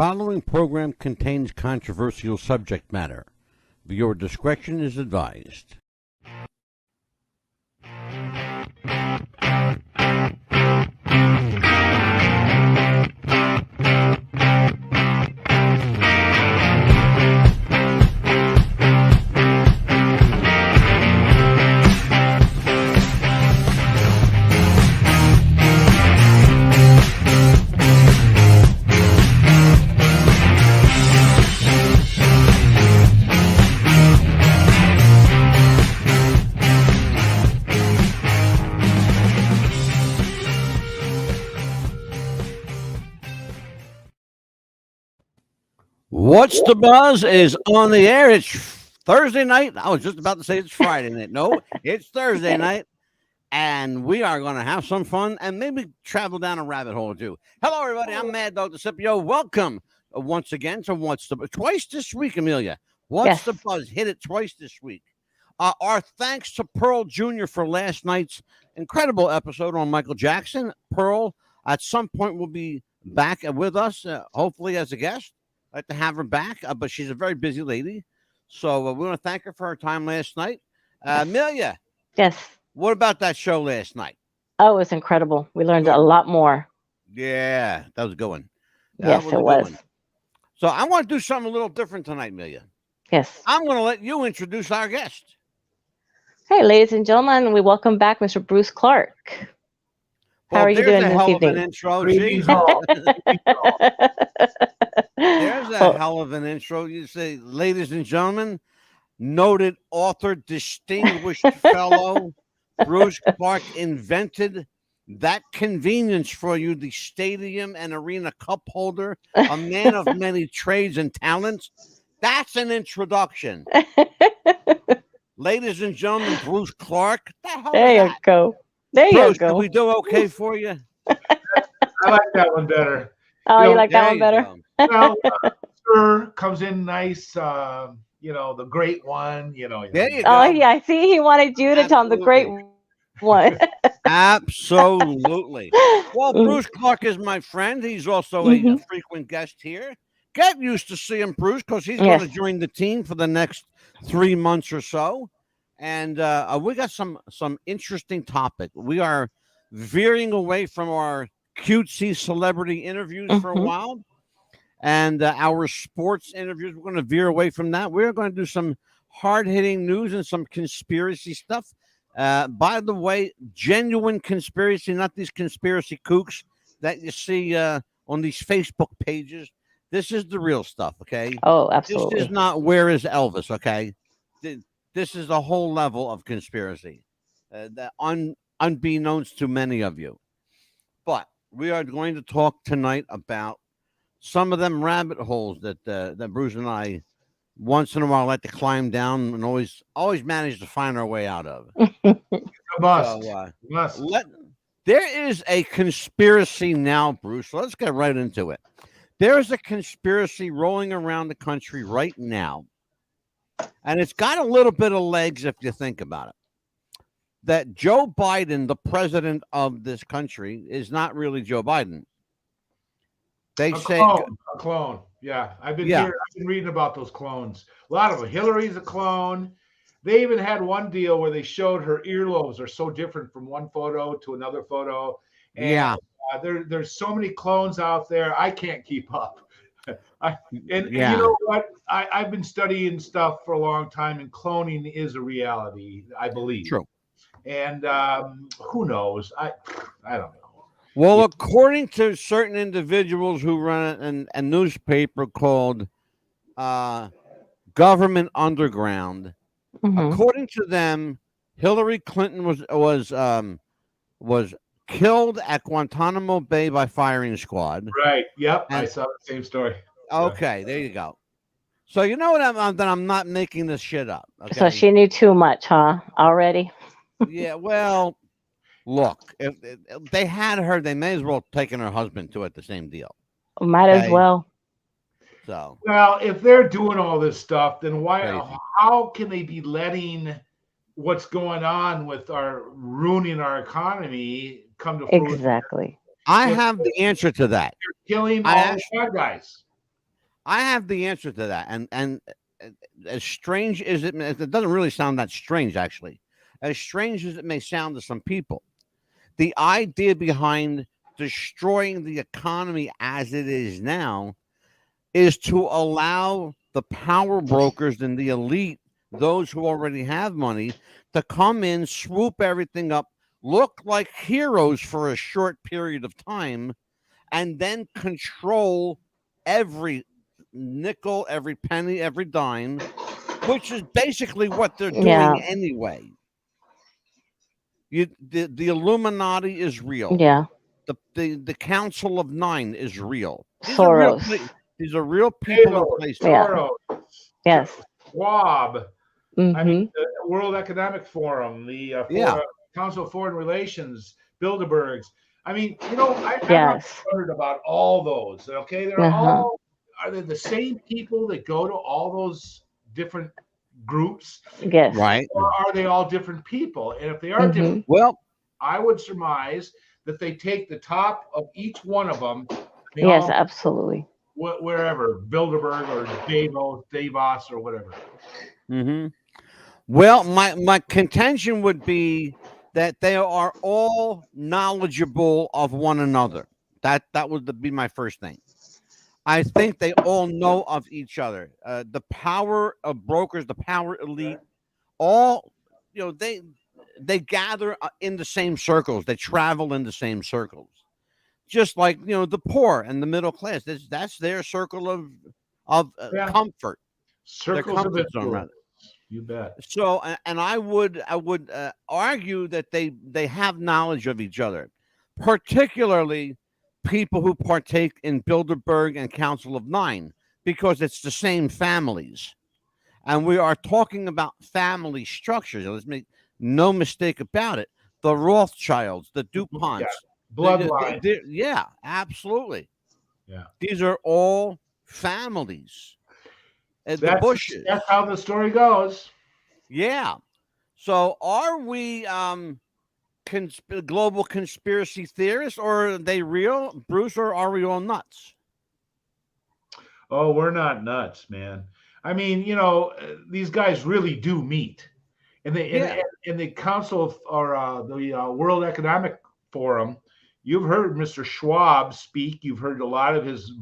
following program contains controversial subject matter. Viewer discretion is advised. What's the Buzz is on the air. It's Thursday night. I was just about to say it's Friday night. No, it's Thursday night. And we are going to have some fun and maybe travel down a rabbit hole or two. Hello, everybody. I'm Mad Dog DeCipio. Welcome once again to What's the Buzz. Twice this week, Amelia. What's the Buzz? Hit it twice this week. Our thanks to Pearl Jr. for last night's incredible episode on Michael Jackson. Pearl, at some point, will be back with us, hopefully as a guest. I'd like to have her back, but she's a very busy lady. So we want to thank her for her time last night. Amelia. Yes. What about that show last night? Oh, it was incredible. We learned a lot more. Yeah, that was a good one. Yes, it was. So I want to do something a little different tonight, Amelia. Yes. I'm going to let you introduce our guest. Hey, ladies and gentlemen, we welcome back Mr. Bruce Clark. How are you doing this evening? There's a hell of an intro. You say, ladies and gentlemen, noted author, distinguished fellow, Bruce Clark invented that convenience for you, the stadium and arena cup holder, a man of many trades and talents. That's an introduction. Ladies and gentlemen, Bruce Clark. There you go. There Bruce, you go. Did we do okay for you? I like that one better. Oh, you like that one better? Well, Sir comes in nice. The great one. There you go. Oh, yeah. I see. He wanted you to tell him the great one. Absolutely. Well, Bruce Clark is my friend. He's also a frequent guest here. Get used to seeing Bruce because he's going to join the team for the next 3 months or so. And we got some interesting topic. We are veering away from our cutesy celebrity interviews for a while. And our sports interviews, we're going to veer away from that. We're going to do some hard-hitting news and some conspiracy stuff. By the way, genuine conspiracy, not these conspiracy kooks that you see on these Facebook pages. This is the real stuff, okay? Oh, absolutely. This is not Where is Elvis, okay? This is a whole level of conspiracy, that unbeknownst to many of you. But we are going to talk tonight about some of them rabbit holes that Bruce and I once in a while like to climb down and always manage to find our way out of. There is a conspiracy now, Bruce. So let's get right into it. There is a conspiracy rolling around the country right now. And it's got a little bit of legs if you think about it. That Joe Biden, the president of this country, is not really Joe Biden. They say a clone. Yeah, I've been reading about those clones. A lot of them. Hillary's a clone. They even had one deal where they showed her earlobes are so different from one photo to another photo. And there's so many clones out there. I can't keep up. You know what? I've been studying stuff for a long time, and cloning is a reality, I believe. True. And who knows? I don't know. Well, according to certain individuals who run a newspaper called Government Underground, according to them, Hillary Clinton was killed at Guantanamo Bay by firing squad. Right. Yep. I saw the same story. Okay, there you go. So you know what? I'm not making this shit up. Okay? So she knew too much, huh? Already? Yeah. Well, look, if they had her, they may as well have taken her husband to it. The same deal. Might as well. So. Well, if they're doing all this stuff, then how can they be letting what's going on with ruining our economy come to fruition? Exactly. I have the answer to that. They're killing all the bad guys. I have the answer to that, and as strange as it doesn't really sound that strange, actually. As strange as it may sound to some people, the idea behind destroying the economy as it is now is to allow the power brokers and the elite, those who already have money, to come in, swoop everything up, look like heroes for a short period of time, and then control every nickel, every penny, every dime, which is basically what they're Yeah. doing anyway. The Illuminati is real. Yeah. The Council of Nine is real. Soros. These are real people in Bezos, places. Yeah. Soros, Yes. Schwab. I mean, Mm-hmm. the World Economic Forum, the Yeah. Council of Foreign Relations, Bilderbergs. I mean, you know, I've Yes. wondered about all those. Okay, they're Uh-huh. all are they the same people that go to all those different groups, Yes. Right. or are they all different people? And if they are Mm-hmm. different, Well, I would surmise that they take the top of each one of them. They Yes, all absolutely. wherever Bilderberg or Davos or whatever. hmm well, my contention would be that they are all knowledgeable of one another. That would be my first thing. I think they all know of each other. The power of brokers, the power elite, all they gather in the same circles. They travel in the same circles, just like the poor and the middle class. That's their circle of Yeah, comfort, their circles of comfort zone, influence. rather. You bet. So, and I would argue that they have knowledge of each other, particularly people who partake in Bilderberg and Council of Nine, because it's the same families, and we are talking about family structures. Let's make no mistake about it. The Rothschilds, the Yeah, DuPonts, bloodline. yeah, absolutely. Yeah, These are all families. The Bushes, that's how the story goes. yeah. So, are we global conspiracy theorists, or are they real, Bruce, or are we all nuts? Oh, we're not nuts, man. I mean, you know, these guys really do meet, and they Yeah, and the Council or the World Economic Forum. You've heard Mr. Schwab speak. You've heard a lot of his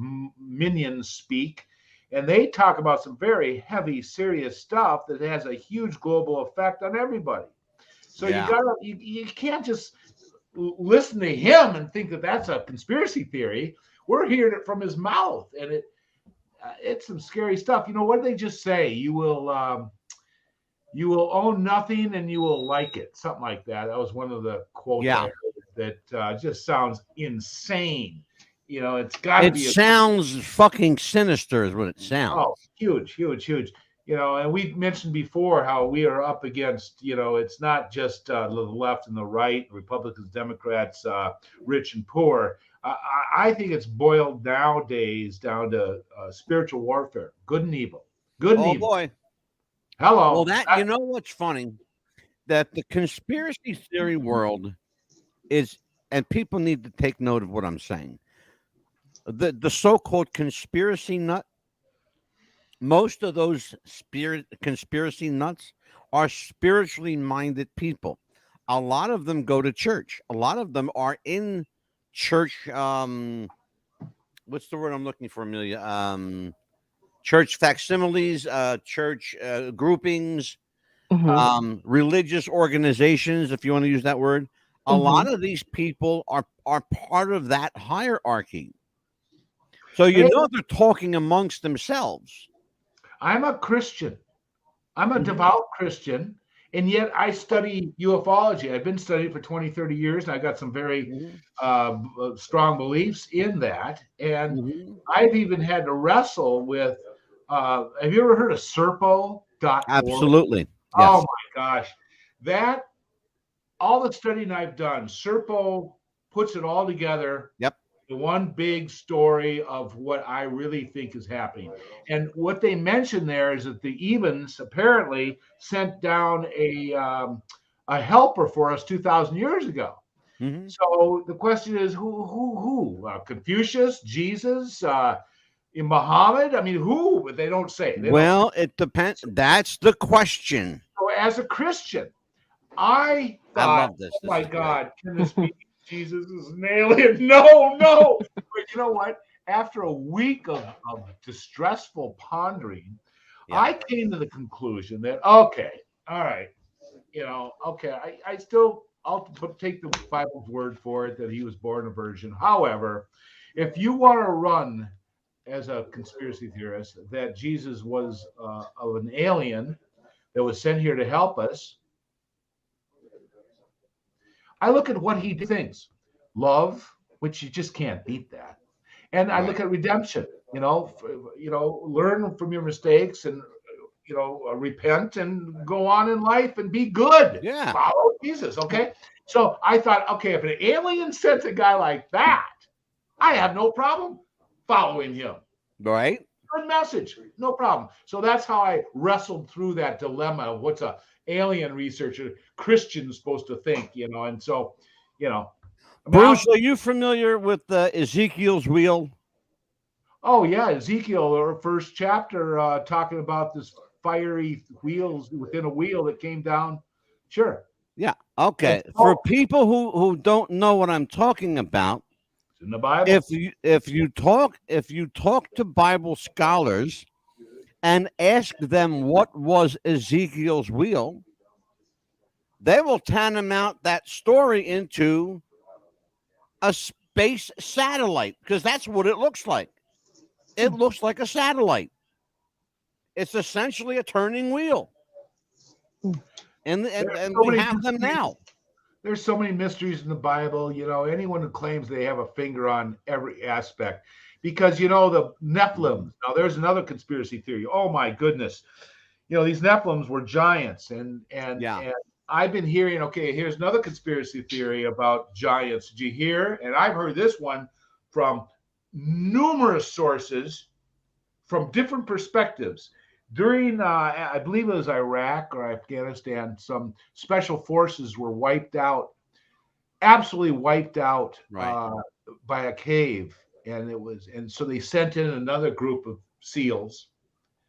minions speak, and they talk about some very heavy, serious stuff that has a huge global effect on everybody. So yeah. you can't just listen to him and think that that's a conspiracy theory. We're hearing it from his mouth, and it's some scary stuff. You know, what did they just say? You will own nothing and you will like it. Something like that. That was one of the quotes I Yeah. heard that just sounds insane. You know, it's got to It be sounds fucking sinister, is what it sounds. huge, huge, huge. You know, and we mentioned before how we are up against, you know, it's not just the left and the right, Republicans, Democrats, rich and poor. I think it's boiled nowadays down to spiritual warfare, good and evil. Good and Oh evil. boy. Well, Hello. what's funny, that the conspiracy theory world is, and people need to take note of what I'm saying. The so-called conspiracy nut, most of those conspiracy nuts are spiritually minded people. A lot of them go to church. A lot of them are in church. What's the word I'm looking for, Amelia? Church facsimiles, church groupings, Mm-hmm. religious organizations, if you want to use that word. A lot Mm-hmm. of these people are part of that hierarchy. So Hey, they're talking amongst themselves. I'm a Christian. I'm a Mhm. devout Christian, and yet I study ufology. I've been studying it for 20, 30 years, and I got some very Mhm. strong beliefs in that. And Mhm. I've even had to wrestle with have you ever heard of Serpo.org? Absolutely. Oh Yes. my gosh. That all the studying I've done, Serpo puts it all together, Yep. the one big story of what I really think is happening. And what they mention there is that the Evans apparently sent down a helper for us 2,000 years ago. Mhm. So the question is, who? Confucius, Jesus, In Muhammad? I mean, who? But they don't say. Well, it depends. That's the question. So as a Christian, I thought, love this. oh my God, can this be Jesus is an alien? No. But you know what? After a week of distressful pondering, I came to the conclusion that, okay, all right, okay, I'll take the Bible's word for it that he was born a virgin. However, if you want to run as a conspiracy theorist that Jesus was of an alien that was sent here to help us, I look at what he did things. Love, which you just can't beat that. And I look at redemption, learn from your mistakes and, repent and go on in life and be good. Yeah. Follow Jesus. Okay. So I thought, okay, if an alien sent a guy like that, I have no problem following him. Right. Good message. No problem. So that's how I wrestled through that dilemma of what's a alien researcher Christian supposed to think, and so, Bruce, are you familiar with Ezekiel's wheel? Oh yeah, Ezekiel, or first chapter, talking about this fiery wheels within a wheel that came down. Sure. Yeah. Okay. For people who don't know what I'm talking about, it's in the Bible. If you talk to Bible scholars and ask them what was Ezekiel's wheel, they will tantamount that story into a space satellite, because that's what it looks like. It looks like a satellite. It's essentially a turning wheel. And we have them now. There's so many mysteries in the Bible. Anyone who claims they have a finger on every aspect, because the Nephilim. Now, there's another conspiracy theory. Oh my goodness, these Nephilims were giants, and I've been hearing. Okay, here's another conspiracy theory about giants. Did you hear? And I've heard this one from numerous sources, from different perspectives. During, I believe it was Iraq or Afghanistan, some special forces were wiped out, absolutely wiped out by a cave. And so they sent in another group of SEALs.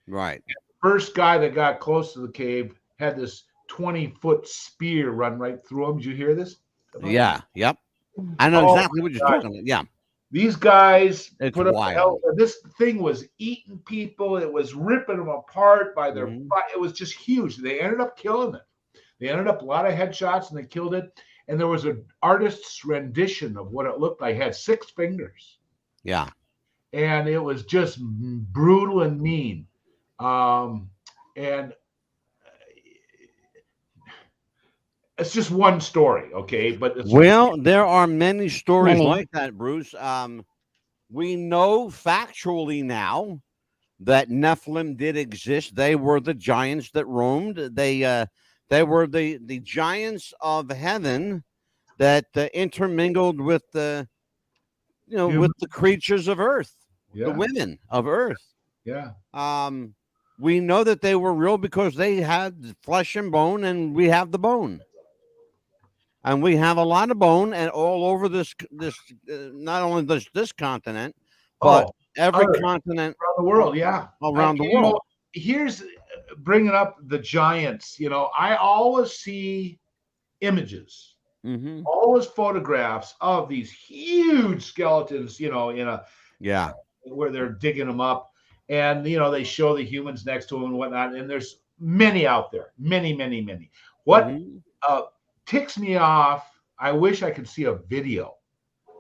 Right. And the first guy that got close to the cave had this 20-foot spear run right through him. Did you hear this? Yeah. Yep. I know exactly what you're talking about. Yeah. These guys put up hell. This thing was eating people. It was ripping them apart by their butt. It was just huge. They ended up killing it. They ended up a lot of headshots and they killed it. And there was an artist's rendition of what it looked like. It had 6 fingers. Yeah. And it was just brutal and mean. And it's just one story, okay? But there are many stories like that, Bruce. We know factually now that Nephilim did exist. They were the giants that roamed. They were the giants of heaven that intermingled with the with the creatures of earth, the women of earth. Yeah. We know that they were real because they had flesh and bone, and we have the bone. And we have a lot of bone, and all over this not only this continent, but every continent around the world. Yeah, around the world. Here's bringing up the giants. I always see images, always photographs of these huge skeletons. In a where they're digging them up, and they show the humans next to them and whatnot. And there's many out there, many. What ticks me off, I wish I could see a video.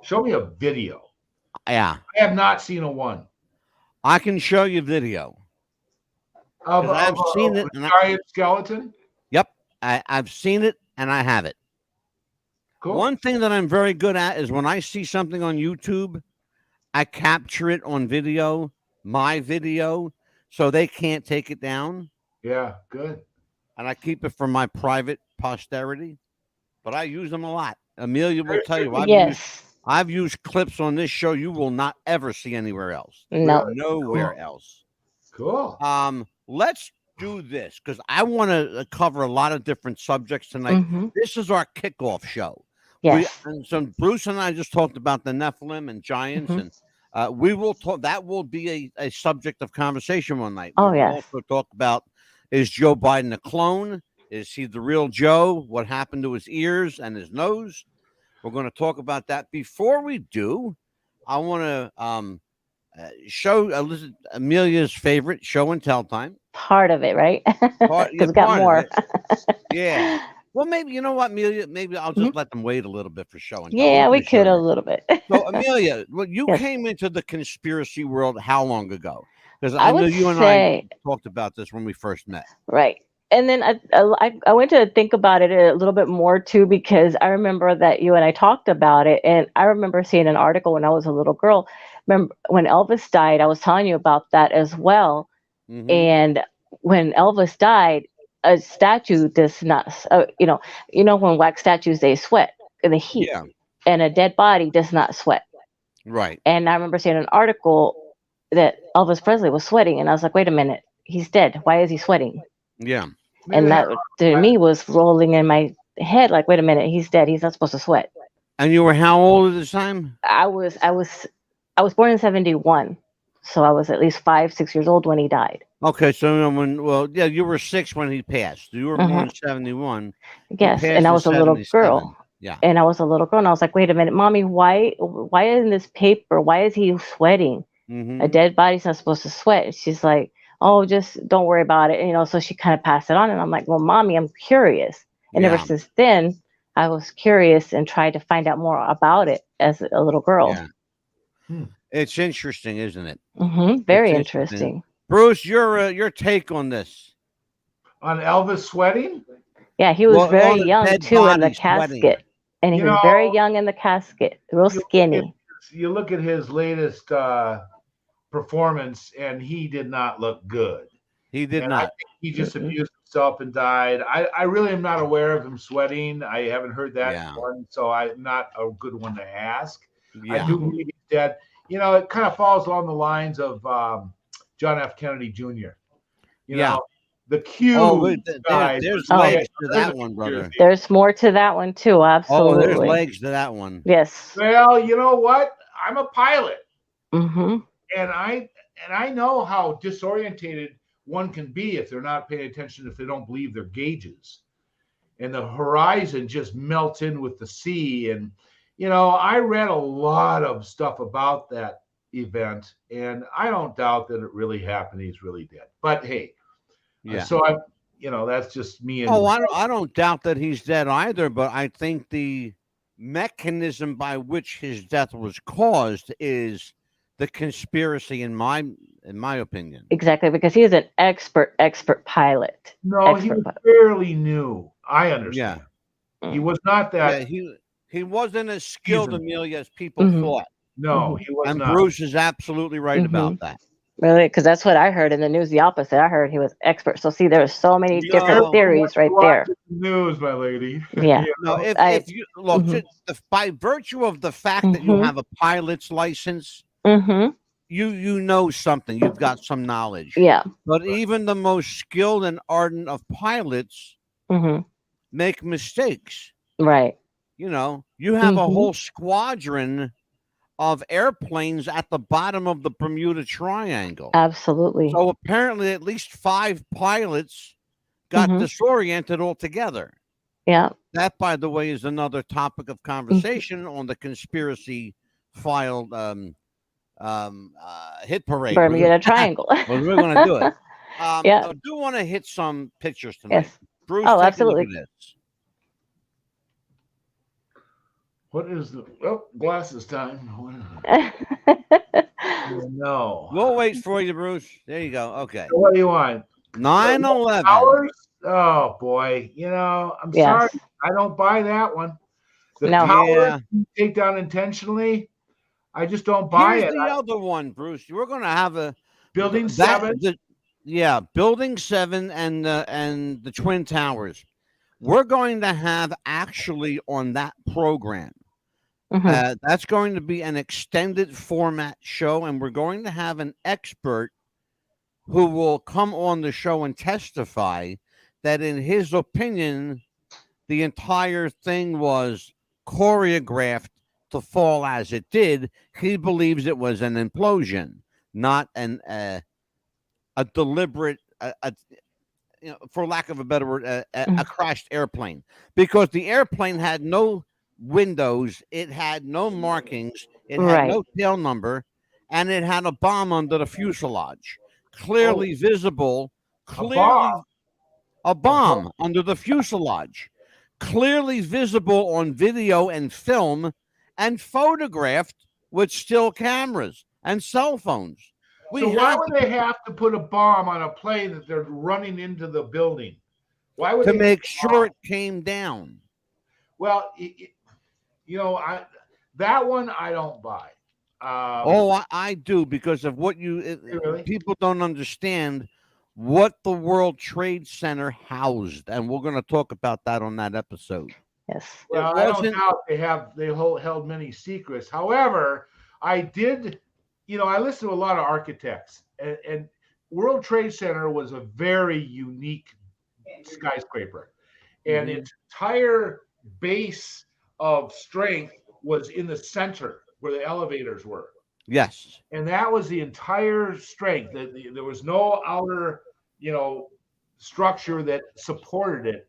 Show me a video. Yeah. I have not seen a one. I can show you video. I've seen it. Giant skeleton? Yep. I've seen it and I have it. Cool. One thing that I'm very good at is when I see something on YouTube, I capture it on video, my video, so they can't take it down. Yeah, good. And I keep it for my private posterity. But I use them a lot. Amelia will tell you. I've used clips on this show you will not ever see anywhere else. Nowhere else. Cool. Let's do this because I want to cover a lot of different subjects tonight. This is our kickoff show. Yes. So Bruce and I just talked about the Nephilim and giants, We will talk. That will be a subject of conversation one night. Oh, We will yes. also talk about, is Joe Biden a clone? Is he the real Joe? What happened to his ears and his nose? We're going to talk about that. Before we do, I want to listen Amelia's favorite show and tell time. Part of it, right? Because we got part of more. it. Yeah. Well, maybe you know what, Amelia. Maybe I'll just let them wait a little bit for show and tell. Yeah, We'll we do show could a next. little bit. So, Amelia, well, you Yes. came into the conspiracy world how long ago? Because I I know would you and I say talked about this when we first met. right. And then I went to think about it a little bit more too, because I remember that you and I talked about it, and I remember seeing an article when I was a little girl. Remember when Elvis died? I was telling you about that as well. Mm-hmm. And when Elvis died, a statue does not, when wax statues, they sweat in the heat, Yeah. and a dead body does not sweat. Right. And I remember seeing an article that Elvis Presley was sweating, and I was like, wait a minute, he's dead. Why is he sweating? Yeah. And that to me was rolling in my head, like, wait a minute, he's dead. He's not supposed to sweat. And you were how old at this time? I was born in 1971, so I was at least 5-6 years old when he died. Okay, so you were 6 when he passed. You were born in 1971. Yes, and I was a little girl. Yeah. And I was a little girl, and I was like, wait a minute, Mommy, why in this paper, why is he sweating? Mm-hmm. A dead body's not supposed to sweat. And she's like, oh, just don't worry about it. So she kind of passed it on, and I'm like, well, Mommy, I'm curious. And ever since then, I was curious and tried to find out more about it as a little girl. Yeah. It's interesting, isn't it? Mm-hmm. Very interesting. Bruce, your take on this? On Elvis sweating? Yeah, he was very young too in the casket. And he was very young in the casket, real skinny. You look at his latest performance, and he did not look good. He did not. I think he just abused himself and died. I really am not aware of him sweating. I haven't heard that one, so I'm not a good one to ask. I do believe he's dead. It kind of falls along the lines of John F. Kennedy Jr. You know, the Q. There's legs to that one, brother. There's more to that one too. Absolutely. Oh, there's legs to that one. Yes. Well, you know what? I'm a pilot, mm-hmm. and I know how disorientated one can be if they're not paying attention, if they don't believe their gauges, and the horizon just melts in with the sea. And I read a lot of stuff about that event, and I don't doubt that it really happened. He's really dead. But hey, so that's just me. And I don't doubt that he's dead either. But I think the mechanism by which his death was caused is the conspiracy, in my opinion. Exactly, because he is an expert pilot. No, he was fairly new. I understand. Yeah. He was not that. Yeah, he wasn't as skilled, Amelia, as people thought. No, he was not. And Bruce is absolutely right about that. Really, because that's what I heard in the news. The opposite. I heard he was expert. So see, there's so many different theories right there. News, my lady. Yeah. No, if you look, by virtue of the fact that you have a pilot's license, you know something. You've got some knowledge. Yeah. But even the most skilled and ardent of pilots make mistakes. Right. You have a whole squadron of airplanes at the bottom of the Bermuda Triangle. Absolutely. So apparently at least 5 pilots got disoriented altogether. Yeah. That, by the way, is another topic of conversation on the conspiracy filed hit parade. Bermuda Triangle. Well, we're going to do it. Yeah. I do want to hit some pictures tonight. Yes. Bruce, absolutely. Take a look at this. What is the glasses time? No. We'll wait for you, Bruce. There you go. Okay. So what do you want? 9/11. Towers? Oh boy. I'm sorry. I don't buy that one. The towers take down intentionally. I just don't buy it. Here's the other one, Bruce. We're going to have a Building 7. Building 7 and the Twin Towers. We're going to have actually on that program. That's going to be an extended format show, and we're going to have an expert who will come on the show and testify that, in his opinion, the entire thing was choreographed to fall as it did. He believes it was an implosion, not a deliberate, for lack of a better word, a crashed airplane, because the airplane had no windows, it had no markings, it had Right. no tail number, and it had a bomb under the fuselage, Oh, clearly visible, a bomb. clearly a bomb under the fuselage, clearly visible on video and film, and photographed with still cameras and cell phones. So We why have would they have to put a bomb on a plane that they're running into the building? Why would to they make put a sure bomb? it came down. Well, that one I don't buy. I do, because of what Really? people don't understand what the World Trade Center housed, and we're going to talk about that on that episode. Yes. Well, I don't doubt they held many secrets. However, I did, I listened to a lot of architects, and World Trade Center was a very unique skyscraper, and its entire base of strength was in the center where the elevators were. Yes. And that was the entire strength. There was no outer, structure that supported it.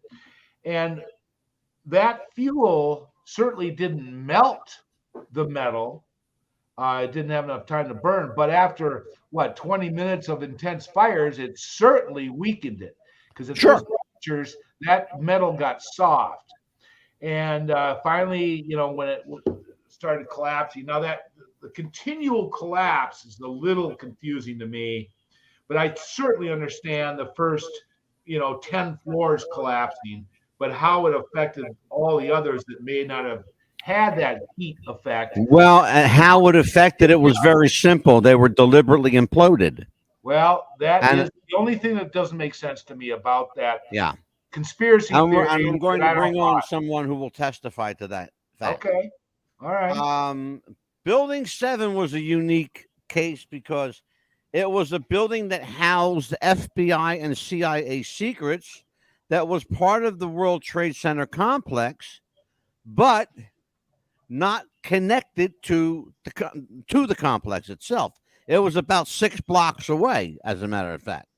And that fuel certainly didn't melt the metal. It didn't have enough time to burn. But after 20 minutes of intense fires, it certainly weakened it, because at those temperatures, that metal got soft. And finally, when it started collapsing, now that the continual collapse is a little confusing to me, but I certainly understand the first, 10 floors collapsing, but how it affected all the others that may not have had that heat effect. Well, how it affected it was very simple. They were deliberately imploded. Well, that is the only thing that doesn't make sense to me about that. Yeah. Conspiracy theory. I'm going to bring on someone who will testify to that fact. Okay. All right. Building 7 was a unique case because it was a building that housed FBI and CIA secrets that was part of the World Trade Center complex, but not connected to the complex itself. It was about 6 blocks away, as a matter of fact.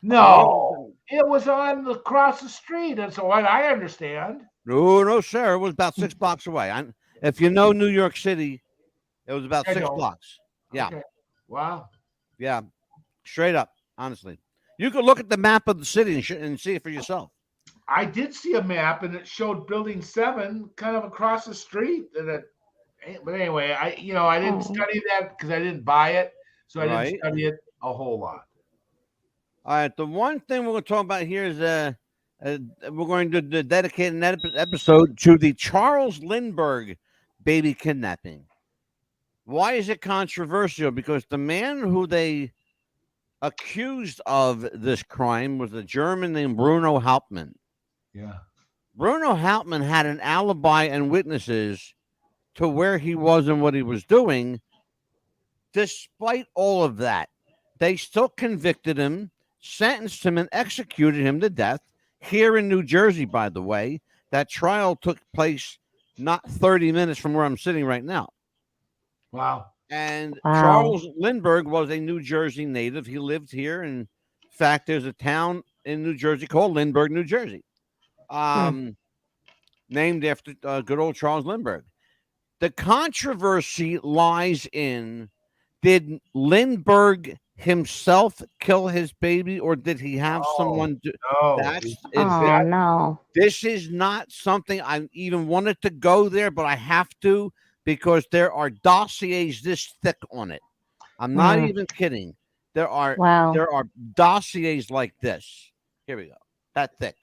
No, it was across the street. That's what I understand. No, sir. It was about 6 blocks away. If you know New York City, it was about 6 blocks. Yeah. Okay. Wow. Yeah. Straight up, honestly. You could look at the map of the city and see it for yourself. I did see a map, and it showed Building 7 kind of across the street. But anyway, I didn't study that because I didn't buy it, so I didn't study it a whole lot. All right. The one thing we're going to talk about here is we're going to dedicate an episode to the Charles Lindbergh baby kidnapping. Why is it controversial? Because the man who they accused of this crime was a German named Bruno Hauptmann. Yeah. Bruno Hauptmann had an alibi and witnesses to where he was and what he was doing. Despite all of that, they still convicted him, sentenced him, and executed him to death here in New Jersey, by the way. That trial took place not 30 minutes from where I'm sitting right now. Wow. And Charles Lindbergh was a New Jersey native. He lived here. In fact, there's a town in New Jersey called Lindbergh, New Jersey, named after good old Charles Lindbergh. The controversy lies in, did Lindbergh himself kill his baby, or did he have someone do? No. No. This is not something I even wanted to go there, but I have to, because there are dossiers this thick on it. I'm not even kidding. There are dossiers like this. Here we go. That thick.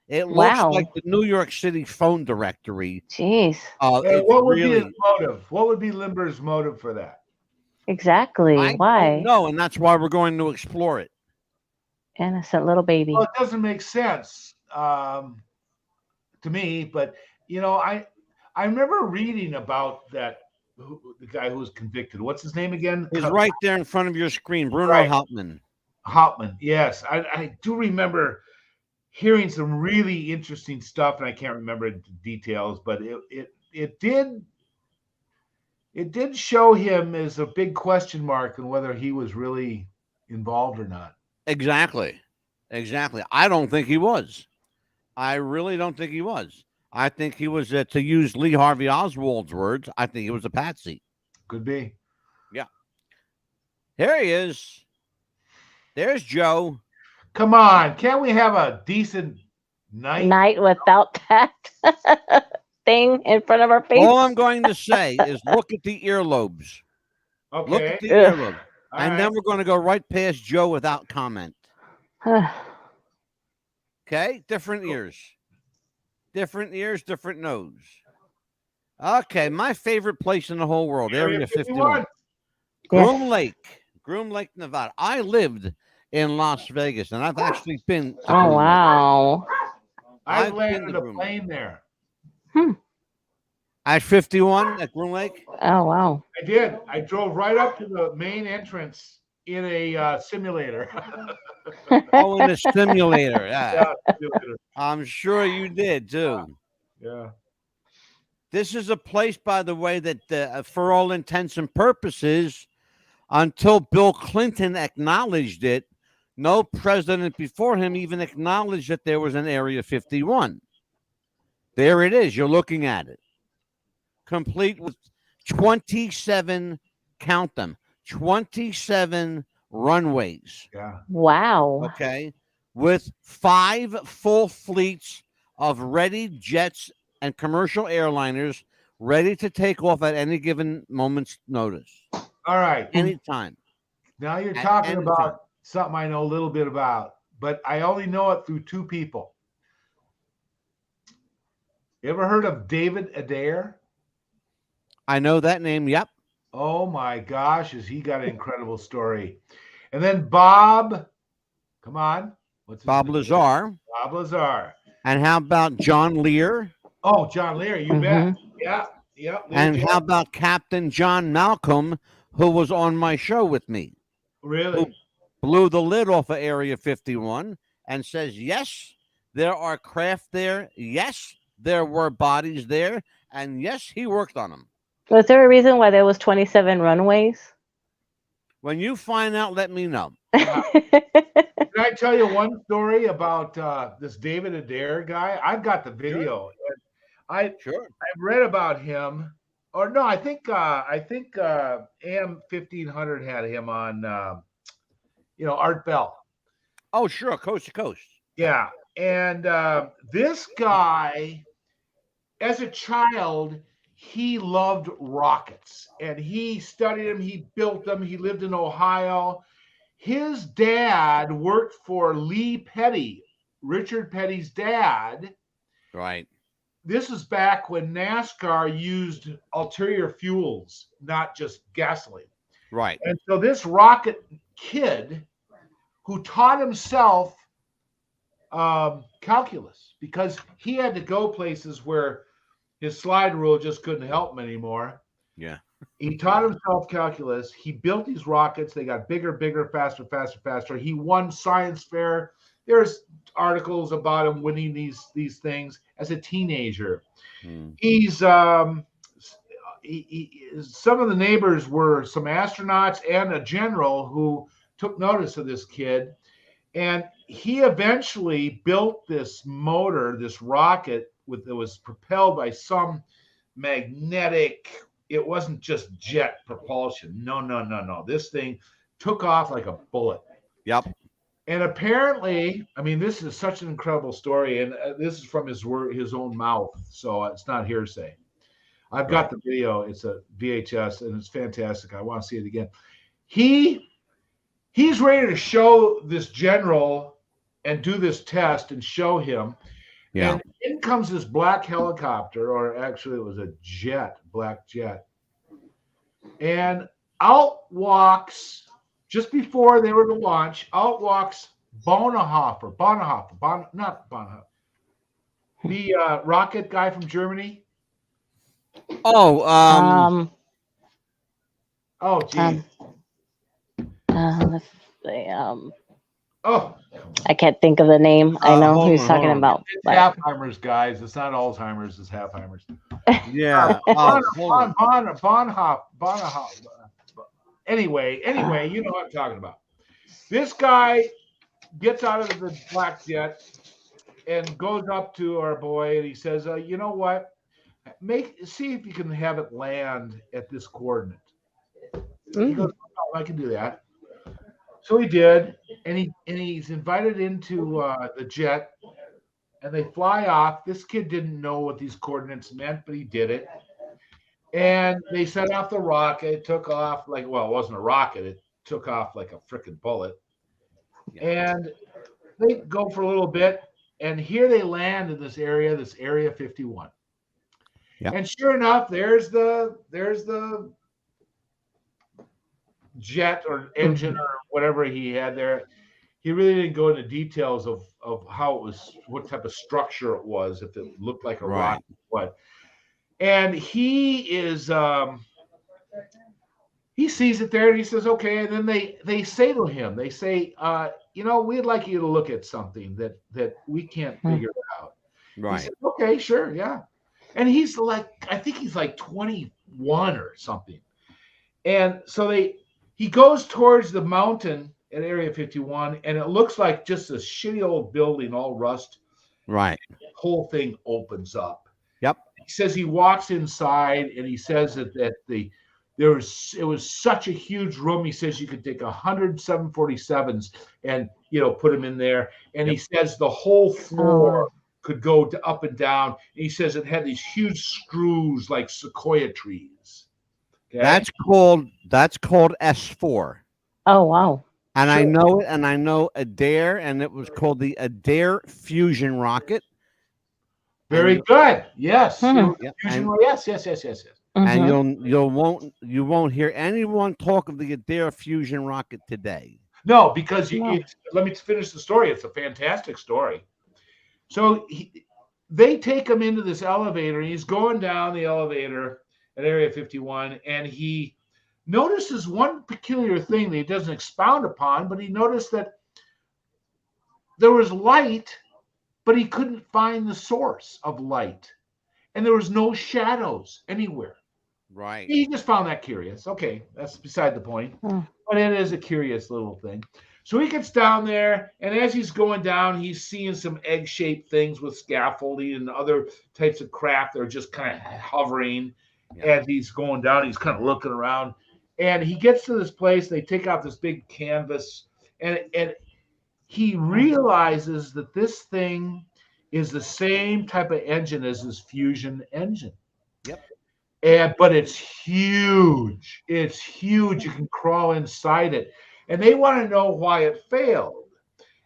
It looks like the New York City phone directory. Jeez. What would be his motive? What would be Lindbergh's motive for that? Exactly. Why? No, and that's why we're going to explore it. Innocent little baby. Well, it doesn't make sense to me, but I remember reading about the guy who was convicted. What's his name again? He's right there in front of your screen, Bruno Hauptmann. Hauptmann, yes. I do remember hearing some really interesting stuff, and I can't remember the details, but it did it did show him as a big question mark on whether he was really involved or not. Exactly. Exactly. I don't think he was. I really don't think he was. I think he was, to use Lee Harvey Oswald's words, I think he was a patsy. Could be. Yeah. Here he is. There's Joe. Come on, can't we have a decent night? Night without that thing in front of our face. All I'm going to say is look at the earlobes. Okay. Look at the Ugh. earlobes. All And right. then we're going to go right past Joe without comment. Okay? Different ears. Different ears, different nose. Okay, my favorite place in the whole world, Area 51. Groom Lake. Groom Lake, Nevada. I lived in Las Vegas, and I've actually been to Oh Groom Lake. wow. I've I've been landed to a Groom plane there. At 51 at Groom Lake? Oh wow. I did. I drove right up to the main entrance in a simulator. Oh, in a simulator. Yeah. Yeah, simulator. I'm sure you did too. Yeah. This is a place, by the way, that for all intents and purposes, until Bill Clinton acknowledged it, no president before him even acknowledged that there was an Area 51. There it is. You're looking at it. Complete with 27, count them, 27 runways. Yeah. Wow. Okay. With 5 full fleets of ready jets and commercial airliners ready to take off at any given moment's notice. All right. Anytime. Now you're At talking any about time. something I know a little bit about, but I only know it through 2 people. You ever heard of David Adair? I know that name. Yep. Oh my gosh, has he got an incredible story. And then Bob, come on. What's his Bob name? Lazar. Bob Lazar. And how about John Lear? Oh, John Lear, you bet. Yeah, yeah. And Lear how John. about Captain John Malcolm, who was on my show with me? Really? Blew the lid off of Area 51 and says, yes, there are craft there. Yes, there were bodies there. And yes, he worked on them. Was there a reason why there was 27 runways? When you find out, let me know. Can I tell you one story about this David Adair guy? I've got the video. Sure. I've read about him. Or no, I think AM 1500 had him on Art Bell. Oh, sure. Coast to coast. Yeah. And this guy, as a child, he loved rockets and he studied them. He built them. He lived in Ohio. His dad worked for Lee Petty, Richard Petty's dad. Right. This is back when NASCAR used ulterior fuels, not just gasoline. Right. And so this rocket kid who taught himself calculus because he had to go places where his slide rule just couldn't help him anymore. Yeah. He taught himself calculus. He built these rockets. They got bigger, bigger, faster, faster, faster. He won science fair. There's articles about him winning these things as a teenager. He's some of the neighbors were some astronauts and a general who took notice of this kid. And he eventually built this motor, this rocket that was propelled by some magnetic. It wasn't just jet propulsion. No. This thing took off like a bullet. Yep. And apparently, I mean, this is such an incredible story, and this is from his own mouth, so it's not hearsay. I've got the video. It's a VHS, and it's fantastic. I want to see it again. He's ready to show this general and do this test and show him. Yeah. And in comes this black helicopter, or actually it was a jet, black jet. And out walks, just before they were to launch, out walks Bonhoeffer, the rocket guy from Germany. Oh, Oh, geez. Let's see. Oh, I can't think of the name. I know who Hold he's on, talking hold on. about. it's But Alzheimer's, guys. It's not Alzheimer's. It's Alzheimer's. Yeah. Hold on. Bonhoff. Anyway, you know what I'm talking about. This guy gets out of the black jet and goes up to our boy and he says, "You know what? See if you can have it land at this coordinate." He goes, "Oh, I can do that." So he did, and he's invited into the jet, and they fly off. This kid didn't know what these coordinates meant, but he did it. And they set off the rocket. It took off like, well, it wasn't a rocket. It took off like a freaking bullet. Yeah. And they go for a little bit, and here they land in this area 51. Yep. And sure enough, there's the jet or engine or whatever he had there. He really didn't go into details of how it was, what type of structure it was, if it looked like a rocket, what. And he is he sees it there and he says, okay. And then they say to him, they say, we'd like you to look at something that we can't figure out. Right. He said, okay, sure, yeah. And he's like, I think he's like 21 or something. And so he goes towards the mountain at Area 51, and it looks like just a shitty old building, all rust. Right. The whole thing opens up. Yep. He says he walks inside, and he says that it was such a huge room. He says you could take 100 747s and put them in there. And he says the whole floor could go up and down. And he says it had these huge screws like sequoia trees. Okay? That's called S4. oh wow. And I know it, and I know Adair, and it was called the Adair fusion rocket. Very good. Yes. Hmm. Fusion, yes. And you won't hear anyone talk of the Adair fusion rocket today. No, because let me finish the story. It's a fantastic story. So they take him into this elevator, and he's going down the elevator at Area 51, and he notices one peculiar thing that he doesn't expound upon, but he noticed that there was light, but he couldn't find the source of light, and there was no shadows anywhere. Right. He just found that curious. Okay, that's beside the point, but it is a curious little thing. So he gets down there, and as he's going down, he's seeing some egg-shaped things with scaffolding and other types of craft that are just kind of hovering. As he's going down, he's kind of looking around, and he gets to this place. They take out this big canvas, and he realizes that this thing is the same type of engine as his fusion engine. Yep. But it's huge. It's huge. You can crawl inside it. And they want to know why it failed.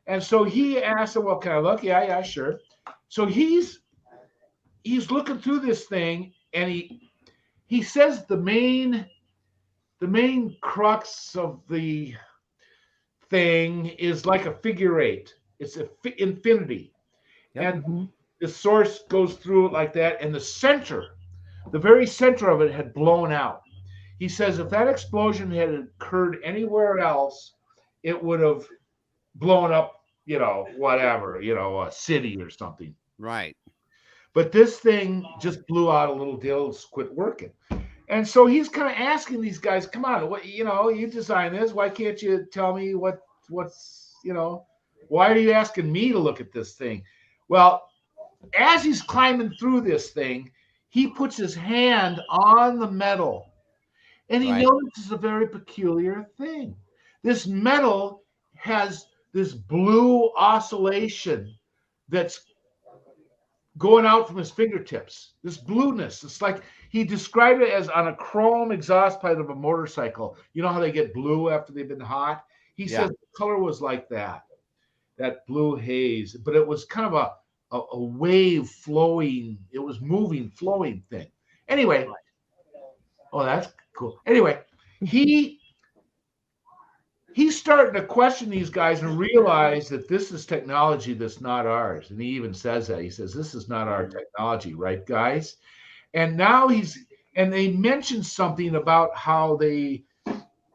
And so he asked them, well, can I look? Yeah, sure. So he's looking through this thing, and he says the main crux of the thing is like a figure eight. It's an infinity. Yep. And the source goes through it like that. And the very center of it had blown out. He says if that explosion had occurred anywhere else, it would have blown up, whatever, a city or something. Right. But this thing just blew out a little deal, quit working. And so he's kind of asking these guys, come on, what, you designed this. Why can't you tell me what's, why are you asking me to look at this thing? Well, as he's climbing through this thing, he puts his hand on the metal, and he notices a very peculiar thing. This metal has this blue oscillation that's going out from his fingertips, this blueness. It's like he described it as on a chrome exhaust pipe of a motorcycle. You know how they get blue after they've been hot? He said the color was like that blue haze, but it was kind of a wave flowing. It was moving, flowing thing. Anyway, that's cool. Anyway, he's starting to question these guys and realize that this is technology that's not ours. And he even says that. He says, this is not our technology, right, guys? And now they mentioned something about how they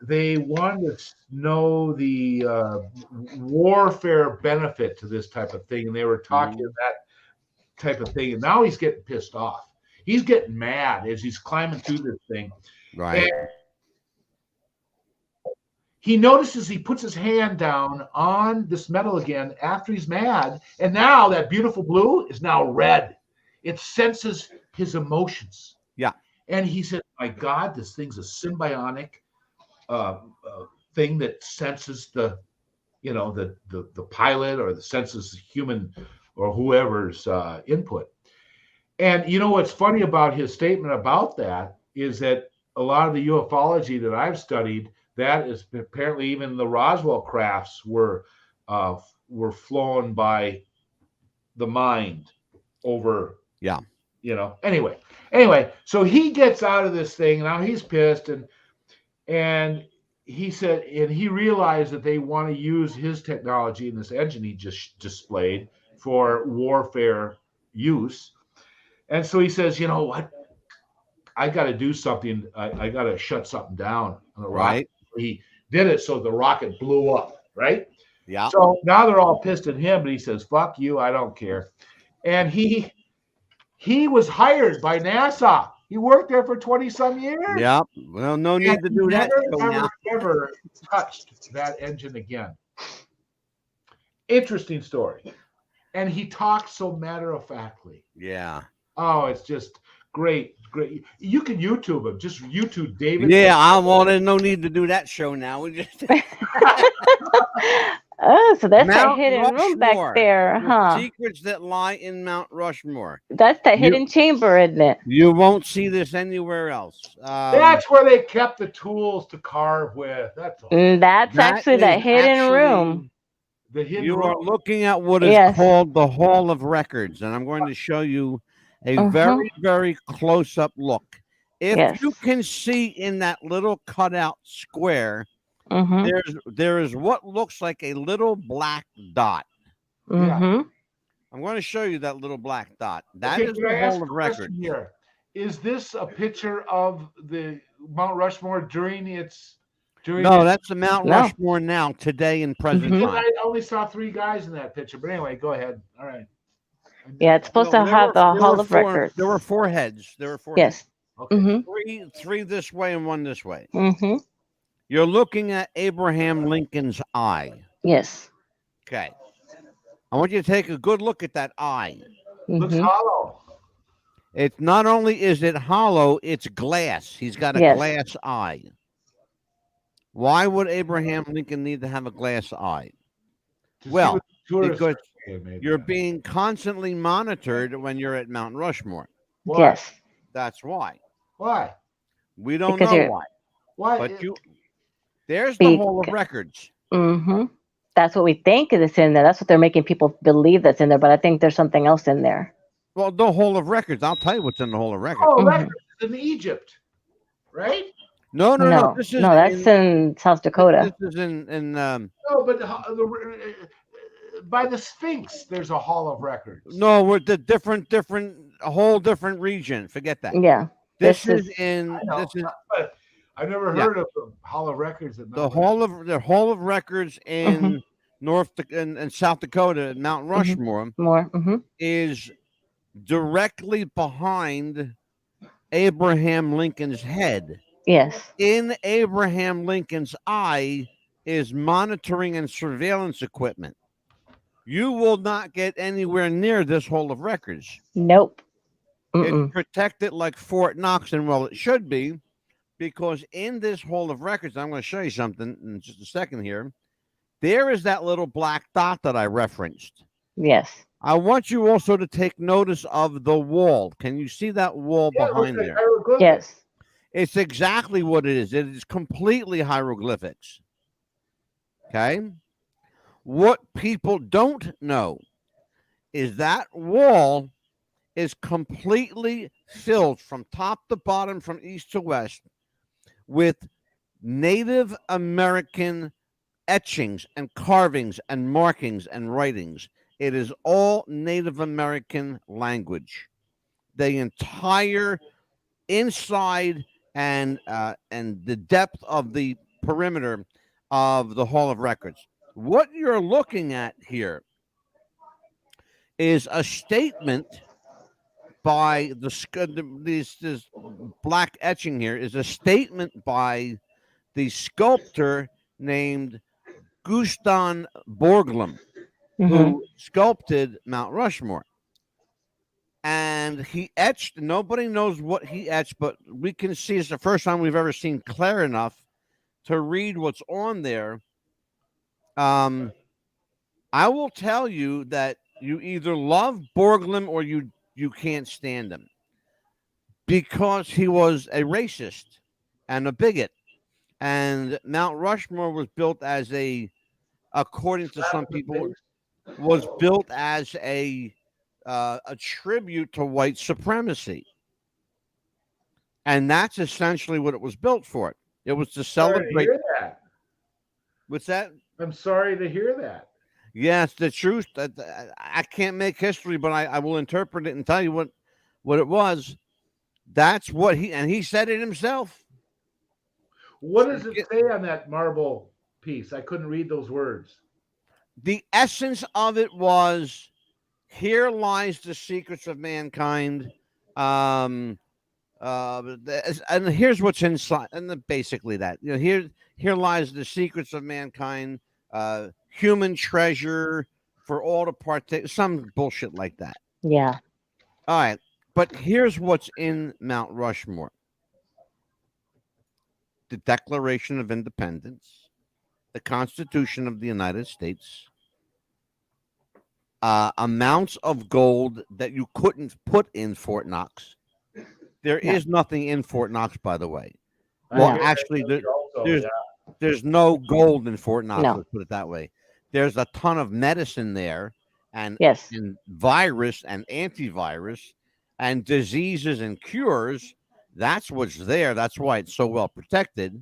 they wanted to know the warfare benefit to this type of thing, and they were talking that type of thing. And now he's getting pissed off. He's getting mad as he's climbing through this thing. Right. And he notices he puts his hand down on this metal again after he's mad, and now that beautiful blue is now red. It senses his emotions. Yeah. And he said, "My God, this thing's a symbiotic thing that senses the pilot, or the senses the human or whoever's input." And you know what's funny about his statement about that is that a lot of the ufology that I've studied, that is apparently even the Roswell crafts were flown by the mind over. Yeah. Anyway, so he gets out of this thing. Now he's pissed, and he said, and he realized that they want to use his technology and this engine he just displayed for warfare use. And so he says, "You know what? I got to do something. I got to shut something down on the rocket." He did it, so the rocket blew up, right? Yeah. So now they're all pissed at him, but he says, "Fuck you, I don't care." And he was hired by NASA. He worked there for 20-some years. Yeah. Well, no need to do that. Never touched that engine again. Interesting story. And he talks so matter-of-factly. Yeah. Oh, it's just great. You can YouTube him. Just YouTube David. Yeah, I wanted no need to do that show now. We just Oh, so that's that Mount hidden room back Rushmore. there, The huh? secrets that lie in Mount Rushmore. That's that hidden chamber, isn't it? You won't see this anywhere else. That's where they kept the tools to carve with. That's all. That's actually that hidden room. The hidden You room. are looking at what is called the Hall of Records, and I'm going to show you a very, very close-up look. If you can see in that little cutout square, there is what looks like a little black dot. Mm-hmm. I'm going to show you that little black dot. That is the Hall of Records. Here. Is this a picture of the Mount Rushmore during its? No, that's the Mount Rushmore now, today in present time. I only saw 3 guys in that picture, but anyway, go ahead. All right. Yeah, it's supposed to have the Hall of Records. There were 4 heads. There were 4 heads. Okay. Three this way and 1 this way. Mm-hmm. You're looking at Abraham Lincoln's eye. Yes. Okay. I want you to take a good look at that eye. Looks hollow. It's not only is it hollow, it's glass. He's got a glass eye. Why would Abraham Lincoln need to have a glass eye? Well, because you're being constantly monitored when you're at Mount Rushmore. Why? Yes. That's why. Why? We don't know why. Why? But there's the Hall of Records. Mm-hmm. That's what we think is in there. That's what they're making people believe that's in there. But I think there's something else in there. Well, the Hall of Records. I'll tell you what's in the Hall of Records. Oh, records in Egypt, right? No. This is that's in South Dakota. This is in no, but by the Sphinx, there's a Hall of Records. No, we're the different, a whole different region. Forget that. Yeah. This is in. This is. I've never heard of the Hall of Records. The Hall of Records in in South Dakota, Mount Rushmore, is directly behind Abraham Lincoln's head. Yes. In Abraham Lincoln's eye is monitoring and surveillance equipment. You will not get anywhere near this Hall of Records. Nope. It's protected like Fort Knox, and well, it should be, because in this Hall of Records, I'm going to show you something in just a second here. There is that little black dot that I referenced. Yes. I want you also to take notice of the wall. Can you see that wall behind there? Yes. It's exactly what it is. It is completely hieroglyphics. Okay? What people don't know is that wall is completely filled from top to bottom, from east to west, with Native American etchings and carvings and markings and writings. It is all Native American language. The entire inside and the depth of the perimeter of the Hall of Records. What you're looking at here is a statement by this black etching here is a statement by the sculptor named Gustav Borglum, who sculpted Mount Rushmore. And he etched, nobody knows what he etched, but we can see it's the first time we've ever seen clear enough to read what's on there. I will tell you that you either love Borglum or you can't stand him, because he was a racist and a bigot. And Mount Rushmore was built as according to some people, was built as a tribute to white supremacy. And that's essentially what it was built for. It was to celebrate. Hear that. What's that? I'm sorry to hear that. Yes, the truth. I can't make history, but I will interpret it and tell you what it was. That's what he said it himself. What does it say on that marble piece? I couldn't read those words. The essence of it was, here lies the secrets of mankind. And here's what's inside, and basically that, here lies the secrets of mankind, human treasure for all to partake, some bullshit like that. Yeah. All right, but here's what's in Mount Rushmore: the Declaration of Independence, the Constitution of the United States, amounts of gold that you couldn't put in Fort Knox. There is nothing in Fort Knox, by the way. Well, actually, there's no gold in Fort Knox. Let's put it that way. There's a ton of medicine there, and virus and antivirus and diseases and cures. That's what's there. That's why it's so well protected.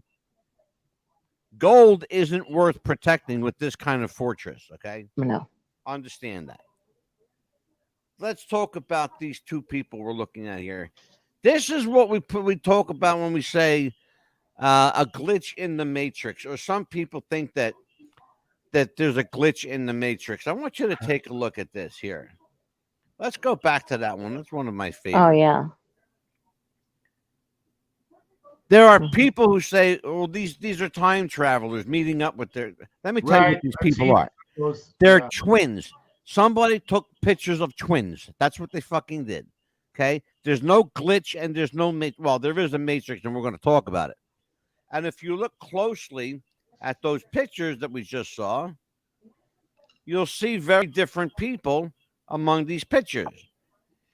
Gold isn't worth protecting with this kind of fortress, okay? No. Understand that. Let's talk about these two people we're looking at here. This is what we talk about when we say a glitch in the matrix, or some people think that there's a glitch in the matrix. I want you to take a look at this here. Let's go back to that one. That's one of my favorites. Oh, yeah. There are people who say, "Oh, these are time travelers meeting up with their." Let me tell you what these people are. They're twins. Somebody took pictures of twins. That's what they fucking did. Okay? There's no glitch and there's no well, there is a matrix, and we're going to talk about it. And if you look closely at those pictures that we just saw, you'll see very different people among these pictures.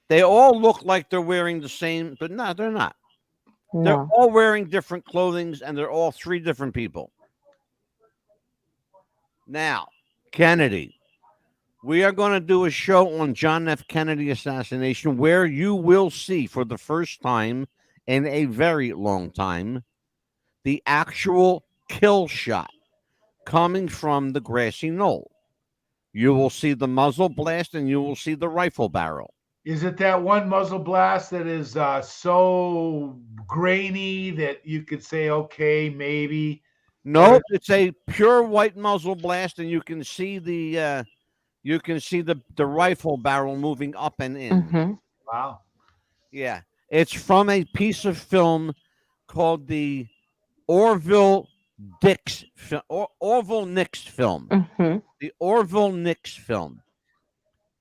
They all look like they're wearing the same, but no, they're not. No. They're all wearing different clothing, and they're all three different people. Now, Kennedy. We are going to do a show on John F. Kennedy assassination, where you will see for the first time in a very long time the actual kill shot coming from the grassy knoll. You will see the muzzle blast and you will see the rifle barrel. Is it that one muzzle blast that is so grainy that you could say, okay, maybe? No, it's a pure white muzzle blast, and you can see the rifle barrel moving up and in. Mm-hmm. Wow. Yeah. It's from a piece of film called the Orville Nix film. Mm-hmm. The Orville Nix film.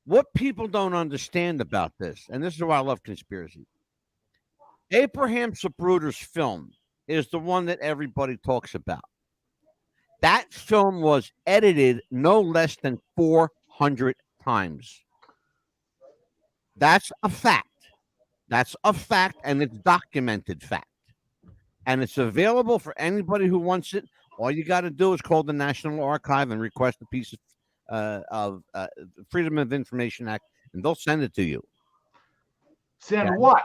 What people don't understand about this, and this is why I love conspiracy. Abraham Zapruder's film is the one that everybody talks about. That film was edited no less than 400 times. That's a fact. That's a fact, and it's documented fact. And it's available for anybody who wants it. All you got to do is call the National Archive and request a piece of Freedom of Information Act, and they'll send it to you. Send what?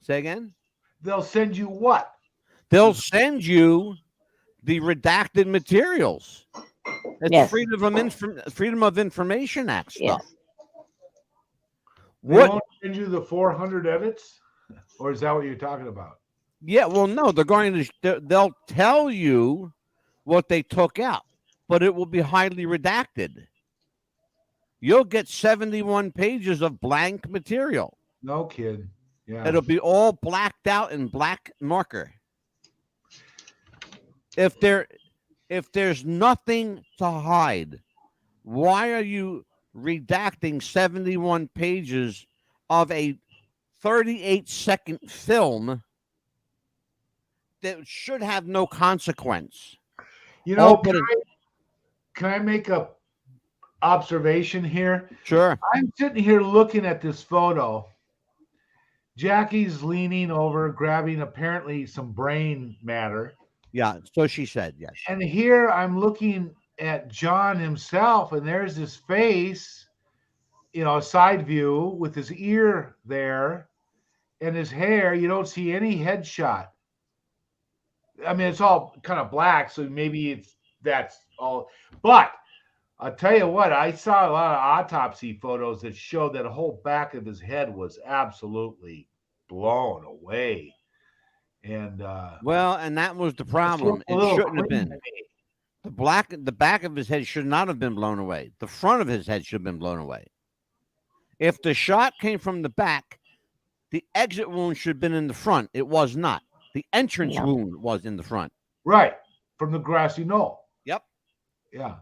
Say again? They'll send you what? They'll send you the redacted materials. It's Freedom of Information Act stuff. Yes. They won't send you the 400 edits? Or is that what you're talking about? Yeah, well, no, they'll tell you what they took out, but it will be highly redacted. You'll get 71 pages of blank material. No kid. Yeah. It'll be all blacked out in black marker. If there's nothing to hide, why are you redacting 71 pages of a 38-second film that should have no consequence? You know, but can I make a observation here? Sure. I'm sitting here looking at this photo. Jackie's leaning over, grabbing apparently some brain matter. Yeah, so she said, yes. And here I'm looking at John himself, and there's his face, a side view with his ear there and his hair. You don't see any headshot. I mean, it's all kind of black, so maybe that's all. But I'll tell you what, I saw a lot of autopsy photos that showed that the whole back of his head was absolutely blown away. And and that was the problem. It shouldn't have been. The back of his head should not have been blown away. The front of his head should have been blown away. If the shot came from the back, the exit wound should have been in the front. It was not. The entrance wound was in the front. Right. From the grassy knoll. Yep. Yeah.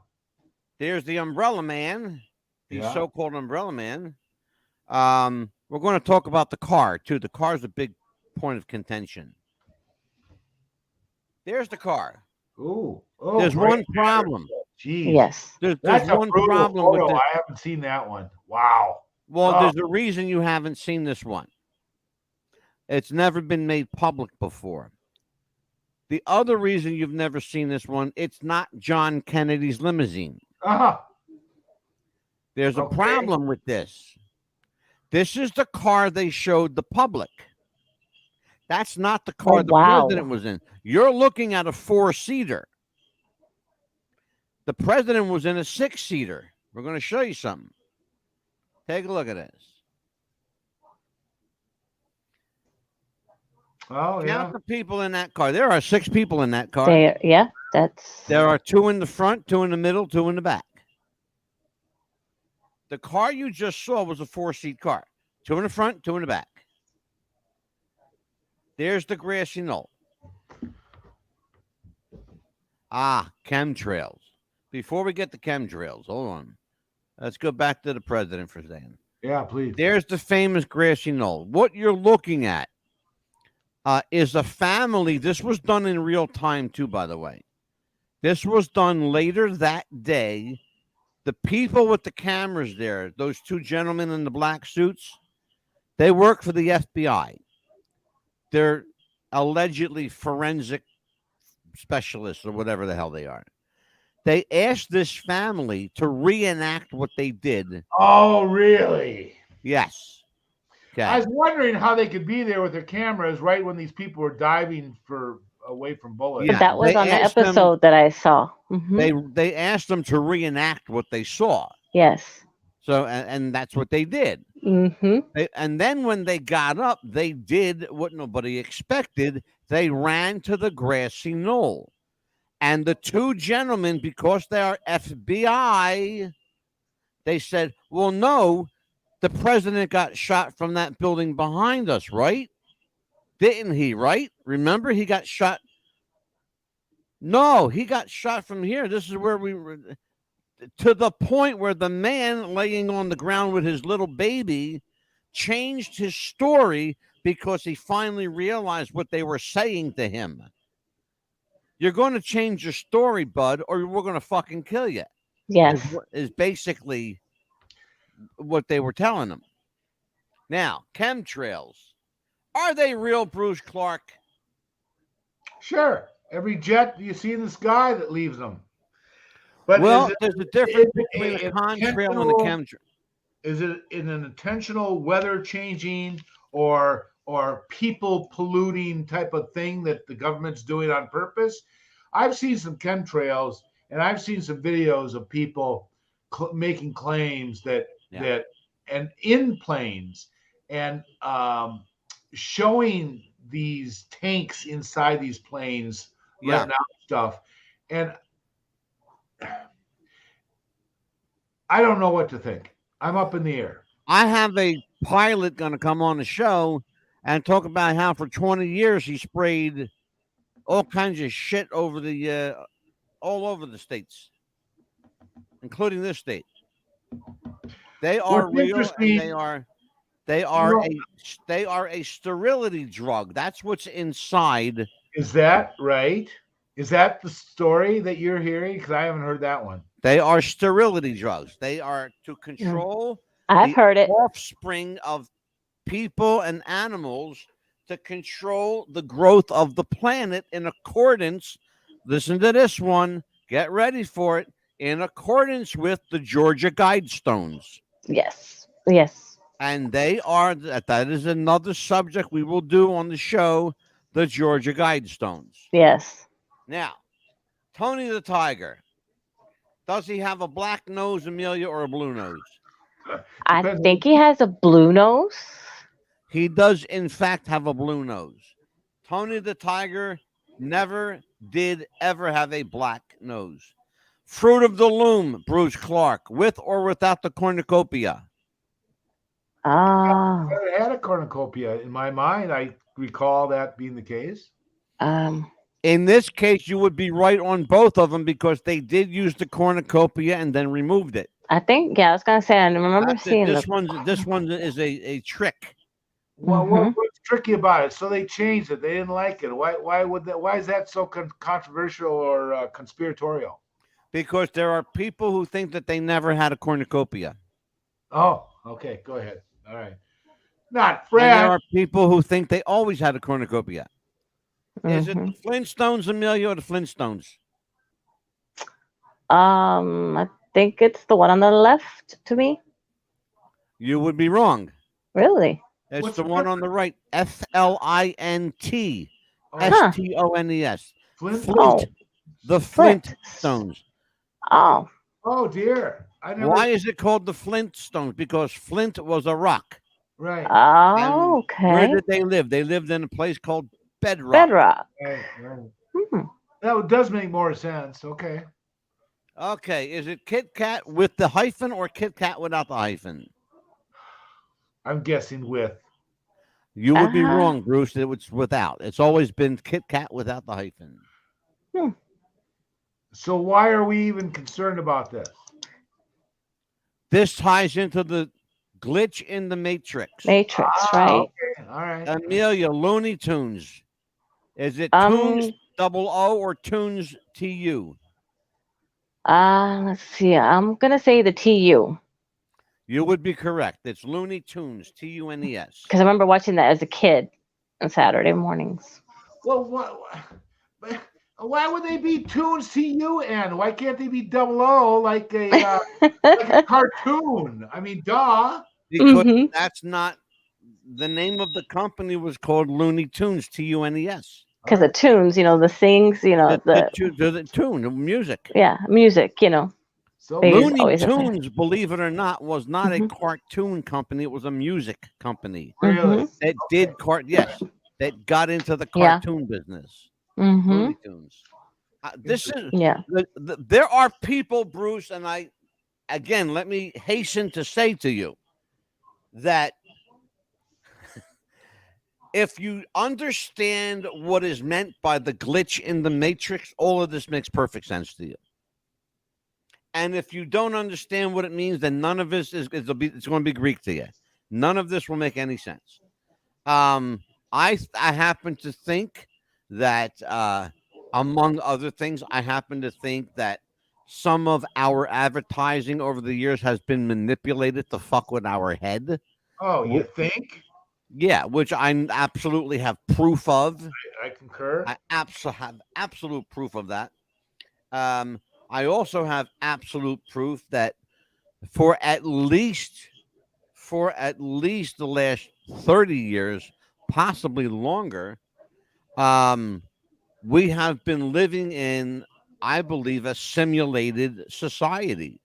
There's the umbrella man, the so-called umbrella man. We're going to talk about the car, too. The car is a big point of contention. There's the car. Ooh. There's one problem. Jeez. Yes. There's one problem with this. I haven't seen that one. Wow. Well, there's a reason you haven't seen this one. It's never been made public before. The other reason you've never seen this one, it's not John Kennedy's limousine. Uh-huh. There's a problem with this. This is the car they showed the public. That's not the car the president was in. You're looking at a 4-seater. The president was in a 6-seater. We're going to show you something. Take a look at this. Oh, yeah. Count the people in that car. There are 6 people in that car. There are 2 in the front, 2 in the middle, 2 in the back. The car you just saw was a 4-seat car. 2 in the front, 2 in the back. There's the grassy knoll. Chemtrails. Before we get to chemtrails, hold on. Let's go back to the president for a second. Yeah, please. There's the famous grassy knoll. What you're looking at is a family. This was done in real time, too, by the way. This was done later that day. The people with the cameras there, those 2 gentlemen in the black suits, they work for the FBI. They're allegedly forensic specialists or whatever the hell they are. They asked this family to reenact what they did. Oh, really? Yes. Okay. I was wondering how they could be there with their cameras right when these people were diving away from bullets. Yeah, that was on the episode that I saw. Mm-hmm. They asked them to reenact what they saw. Yes. So, and that's what they did. Mm-hmm. And then when they got up, they did what nobody expected. They ran to the grassy knoll. And the 2 gentlemen, because they are FBI, they said, well, no, the president got shot from that building behind us, right? Didn't he, right? Remember, he got shot. No, he got shot from here. This is where we were, to the point where the man laying on the ground with his little baby changed his story because he finally realized what they were saying to him. You're going to change your story, bud, or we're going to fucking kill you. Yes. Is basically what they were telling him. Now, chemtrails. Are they real, Bruce Clark? Sure. Every jet you see in the sky that leaves them. But there's a difference between a contrail and a chemtrail. Is it an intentional weather changing or people polluting type of thing that the government's doing on purpose? I've seen some chemtrails and I've seen some videos of people making claims that and in planes and showing these tanks inside these planes Yeah. letting out stuff. And I don't know what to think. I'm up in the air. I have a pilot going to come on the show and talk about how for 20 years he sprayed all kinds of shit over the all over the states, including this state. They are What's real, and interesting, they you are know, a sterility drug. That's what's inside. is that right? Is that the story that you're hearing? Because I haven't heard that one. They are sterility drugs. They are to Mm. control I've the heard it. offspring of people and animals, to control the growth of the planet in accordance. Listen to this one. Get ready for it. In accordance with the Georgia Guidestones. Yes. Yes. And they are, that is another subject we will do on the show, the Georgia Guidestones. Yes. Now, Tony the Tiger, does he have a black nose, Amelia, or a blue nose? I Depends on think he has a blue nose. He does, in fact, have a blue nose. Tony the Tiger never did ever have a black nose. Fruit of the Loom, Bruce Clark, with or without the cornucopia. Ah. I had a cornucopia in my mind. I recall that being the case. In this case, you would be right on both of them because they did use the cornucopia and then removed it. I think, yeah, I was gonna say I remember That's it. seeing This one is a trick. Well, Mhm. what's tricky about it? So they changed it. They didn't like it. Why would that? Why is that so controversial or conspiratorial? Because there are people who think that they never had a cornucopia. Oh, okay. Go ahead. All right. Not And there fresh. are people who think they always had a cornucopia. Is it Mhm. the Flintstones, Amelia, or the Flintstones? I think it's the one on the left to me. You would be wrong. Really? It's What's the the one on the right. FLINT Oh, Huh. STONES. Flint. Oh, Flint. The Flint. Flintstones. Oh. Oh dear. I never. Why is it called the Flintstones? Because Flint was a rock. Right. And Oh, where okay. did they live? They lived in a place called Bedrock. Bedrock. Right. Right. Hmm. That does make more sense. Okay. Okay, is it Kit Kat with the hyphen or Kit Kat without the hyphen? I'm guessing with. You would be Ah. wrong, Bruce. It was without. It's always been Kit Kat without the hyphen. So why are we even concerned about this? This ties into the glitch in the Matrix. Matrix, right? Okay. All right. Amelia, Looney Tunes. Is it Um, Tunes double O or Tunes TU? Let's see. I'm gonna say the TU You would be correct. It's Looney Tunes, TUNES. because I remember watching that as a kid on Saturday mornings. Well, why would they be tunes TUN? Why can't they be double O like a cartoon? I mean, duh. Because Mhm. that's not the name of the company was called Looney Tunes, TUNES. Because the tunes, the sings, The tune, the music. music, So They use Looney always a thing. Tunes, believe it or not, was not a Mhm. cartoon company. It was a music company really, that did that got into the Yeah. cartoon business. Mm-hmm. Looney Tunes. This is Yeah. there are people, Bruce, and I again let me hasten to say to you that if you understand what is meant by the glitch in the matrix, all of this makes perfect sense to you. And if you don't understand what it means, then none of this it's going to be Greek to you. None of this will make any sense. I happen to think that among other things, I happen to think that some of our advertising over the years has been manipulated to fuck with our head. oh, you think? Yeah, which I absolutely have proof of. I concur. I have absolute proof of that. I also have absolute proof that for at least the last 30 years, possibly longer, we have been living in, I believe, a simulated society.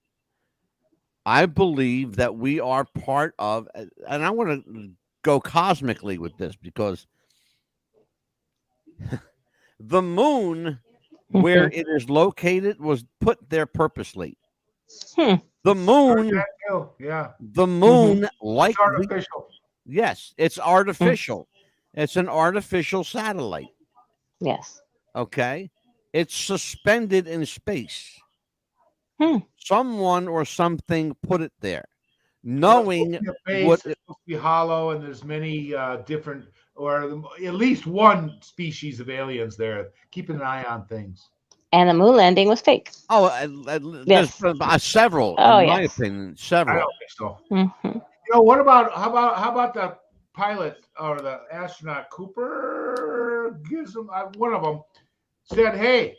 I believe that we are part of, and I want to go cosmically with this because The moon, where Mhm. it is located, was put there purposely. Hmm. The Heard moon, that too. Yeah, the Mhm. moon, it's like the artificial. yes, it's Mm. artificial. It's an artificial satellite. Yes. Okay, it's suspended in space. Hmm. Someone or something put it there, Well, it's supposed knowing to be a what base. It's supposed to be hollow, and there's many different, or at least one species of aliens there. Keeping an eye on things. And the moon landing was fake. oh, there's Yes. several, Oh in my yes. opinion, I several. don't think so. Hmm. What about how about the pilot or the astronaut Cooper? Gives them one of them said, "Hey,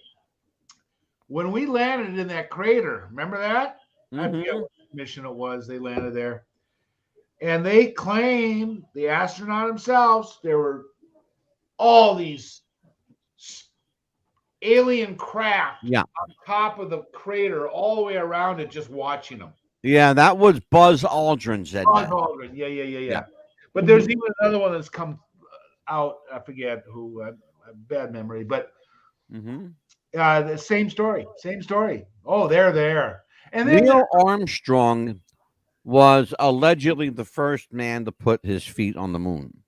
when we landed in that crater, remember that? I forget Hmm. what mission it was. They landed there, and they claim the astronaut themselves there were all these alien craft Yeah, on top of the crater, all the way around it, just watching them." yeah, that was Buzz Aldrin said Buzz that. Aldrin, yeah. Yeah. But there's Hmm. even another one that's come out. I forget who. Bad memory, but Hmm. the same story. Same story. Oh, they're there, and then Neil Armstrong was allegedly the first man to put his feet on the moon.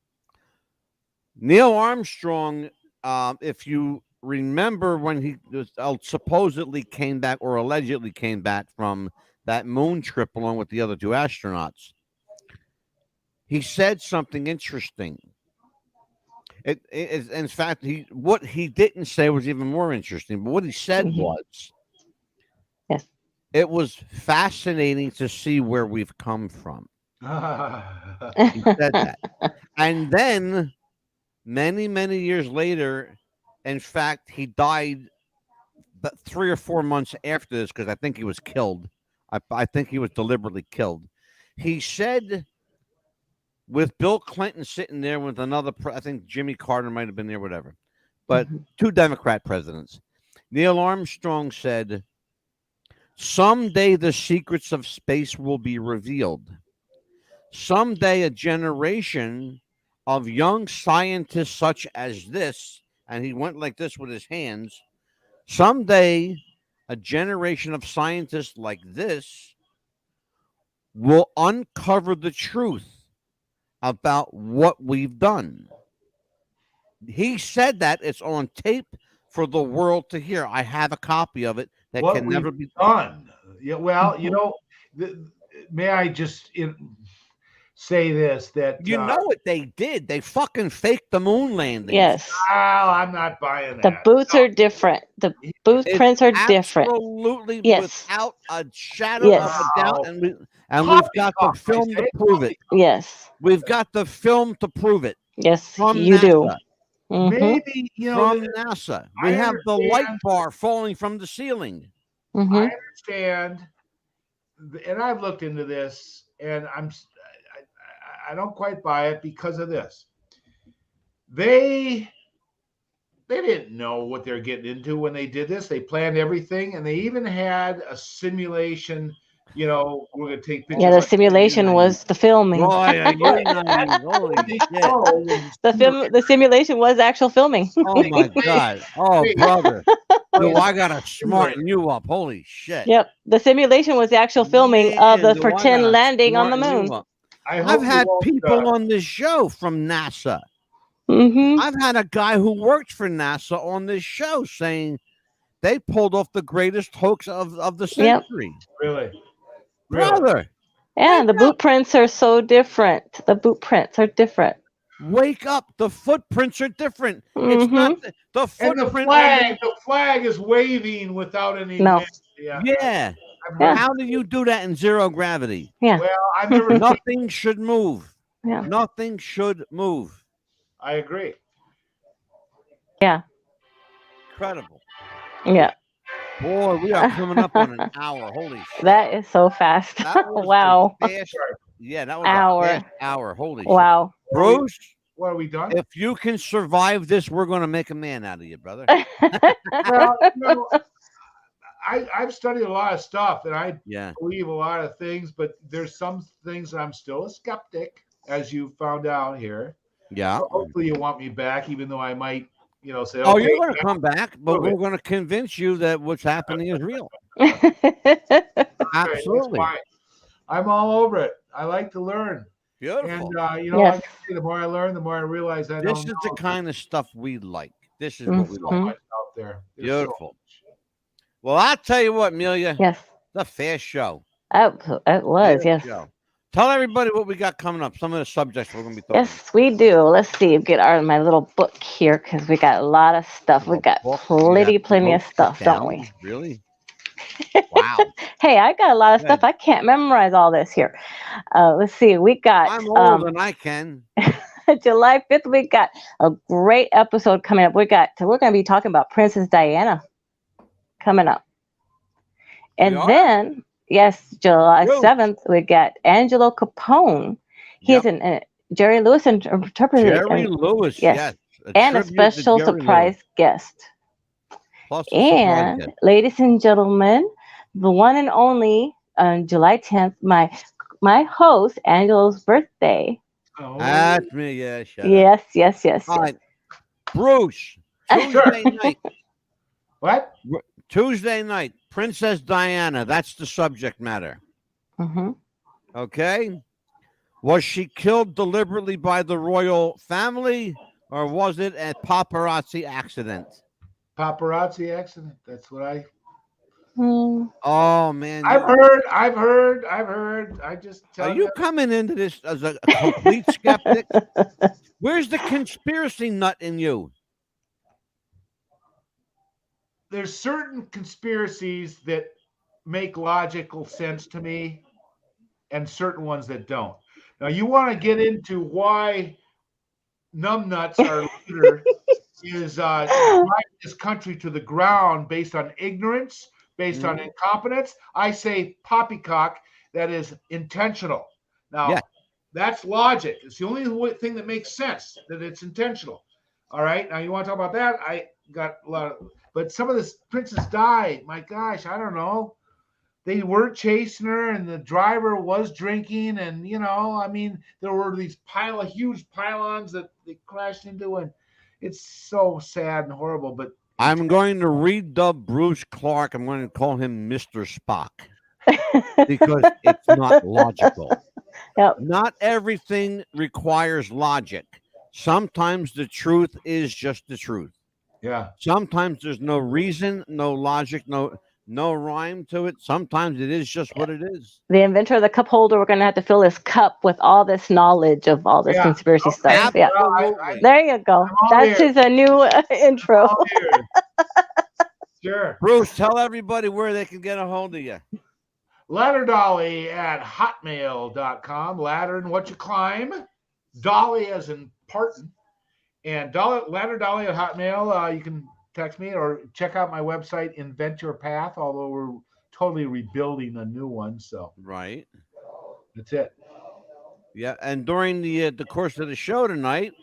Neil Armstrong, if you remember when he supposedly came back or allegedly came back from that moon trip along with the other two astronauts, he said something interesting. In fact, what he didn't say was even more interesting. But what he said Hmm. was, Yes. it was fascinating to see where we've come from. He said that, and then many, many years later, in fact, he died 3 or 4 months after this because I think he was killed. I think he was deliberately killed. He said, with Bill Clinton sitting there with another, I think Jimmy Carter might have been there, whatever, but Mhm. two Democrat presidents. Neil Armstrong said, "Someday the secrets of space will be revealed. Someday a generation of young scientists such as this," and he went like this with his hands, "someday a generation of scientists like this will uncover the truth about what we've done." He said that. It's on tape for the world to hear. I have a copy of it that what can we've never be. done. Yeah. Well, Mhm. the, may I just say this that You know what they did? They fucking faked the moon landings. Yes. I'm not buying The that. boots are different. The boot It's prints are different. absolutely Yes. without a shadow of a Yes. doubt, Wow. and we've got the Poppycock, I film to say prove it. poppycock. Yes. We've got the film to prove it Yes. from You do. NASA. Hmm. Maybe From NASA, we I have the light understand. bar falling from the ceiling. I Hmm. understand, and I've looked into this, and I don't quite buy it because of this. They they didn't know what they're getting into when they did this. They planned everything, and they even had a simulation. We're going to take Yeah. pictures The like this. simulation was the filming. Boy, are you Right. naive? What Holy they shit! showed was a The film. simulation. The simulation was actual filming. Oh my god! Oh Wait, brother, wait, do I gotta simulate. smarten you up? Holy shit! Yep. The simulation was the actual filming of Man, the do I pretend gotta landing on the smarten you moon. up? I I've hope you had won't. people on this show from NASA. Hmm. I've had a guy who worked for NASA on this show saying they pulled off the greatest hoax of the Yep. century. Really, really. Brother, Yeah. wake The up. boot prints are so different. The boot prints are different. Wake up. The footprints are different. It's not Hmm. the And the footprint on flag, the. the flag is waving without any No. wind. Yeah, Yeah. I've Yeah. heard. How do you do that in zero gravity? Yeah. Well, I've never seen. Nothing should move. Yeah. Nothing should move. I agree. Yeah. Incredible. Yeah. Boy, we are coming up on an hour. Holy shit. That is so fast. That was Wow. a fast. Yeah, that was a fast Hour. hour. Holy shit. Wow. Bruce, What are we done? if you can survive this, we're going to make a man out of you, brother. Well, I've studied a lot of stuff, and I Yeah. believe a lot of things, but there's some things I'm still a skeptic, as you found out here. Yeah. So hopefully you want me back, even though I might say, Oh, okay, you're going to come back, but prove we're it. going to convince you that what's happening is real. That's Absolutely. fine. I'm all over it. I like to learn. Beautiful. And, like Yes. I say, the more I learn, the more I realize I This don't is know. the kind of stuff we like. This is what we So like. much out there. There's so Beautiful. Well, I'll tell you what, Amelia. Yes. It's a fast show. It was, Fast yes. show. Tell everybody what we got coming up. Some of the subjects we're going to be talking about. Yes, we do. Let's see. Get my little book here because we got a lot of stuff. We got Book, plenty you of wrote stuff, it don't we? down? Really? Wow. Hey, I got a lot of Good. stuff. I can't memorize all this here. Let's see. We got I'm old and I can. July 5th. We got a great episode coming up. We're going to be talking about Princess Diana coming up. And then, yes, July 7th, we got Angelo Capone. He's an Jerry Lewis interpreter. Jerry Lewis, yes. And a special surprise guest. Plus and ladies and gentlemen, the one and only on July 10th, my host, Angelo's birthday. Oh. That's me, yeah. Yes. All right. Bruce, Tuesday night. What? Tuesday night, Princess Diana. That's the subject matter. Mm-hmm. Okay. Was she killed deliberately by the royal family, or was it a paparazzi accident? Paparazzi accident. That's what I. Oh man, I've heard. I just tell are you coming into this as a complete skeptic? Where's the conspiracy nut in you? There's certain conspiracies that make logical sense to me, and certain ones that don't. Now, you want to get into why numbnuts are leader is driving this country to the ground based on ignorance, based on incompetence. I say poppycock, that is intentional. Now, that's logic. It's the only thing that makes sense, that it's intentional. All right. Now, you want to talk about that? I got a lot of, but some of this Princess Di, my gosh, I don't know. They were chasing her, and the driver was drinking, and there were these huge pylons that they crashed into, and it's so sad and horrible. But I'm going to redub Bruce Clark. I'm going to call him Mr. Spock because it's not logical. Yep. Not everything requires logic. Sometimes the truth is just the truth. Yeah. Sometimes there's no reason, no logic, no rhyme to it. Sometimes it is just what it is. The inventor of the cup holder, we're going to have to fill his cup with all this knowledge of all this conspiracy stuff. Yeah. There you go. That's his new intro. Sure. Bruce, tell everybody where they can get a hold of you. ladderdolly@hotmail.com. Ladder and what you climb. Dolly as in Parton. And ladderdolly@hotmail. You can text me or check out my website, Invent Your Path, although we're totally rebuilding a new one. So right. That's it. Yeah. And during the course of the show tonight,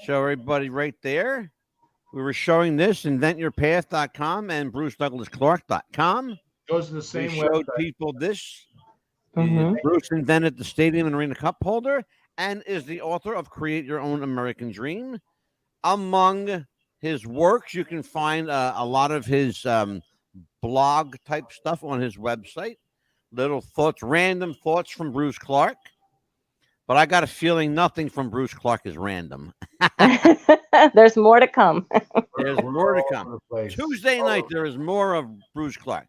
show everybody right there. We were showing this, inventyourpath.com and brucedouglasclark.com. Goes to the same we showed website. people this. Mm-hmm. Bruce invented the stadium and arena cup holder and is the author of Create Your Own American Dream. Among his works, you can find a lot of his blog type stuff on his website. Little thoughts, random thoughts from Bruce Clark. But I got a feeling nothing from Bruce Clark is random. There's more to come. There's more to come. Tuesday night, there is more of Bruce Clark.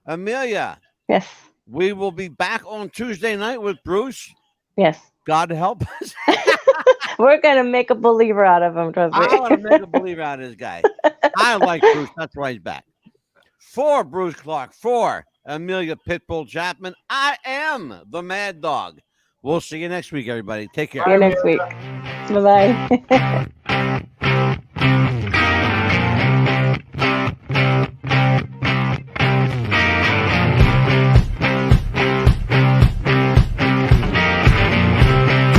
Amelia. Yes. We will be back on Tuesday night with Bruce. Yes. God help us. We're going to make a believer out of him, trust me. I want to make a believer out of this guy. I like Bruce. That's why he's back. For Bruce Clark, for Amelia Pitbull Chapman, I am the Mad Dog. We'll see you next week, everybody. Take care. See you next week. Bye-bye.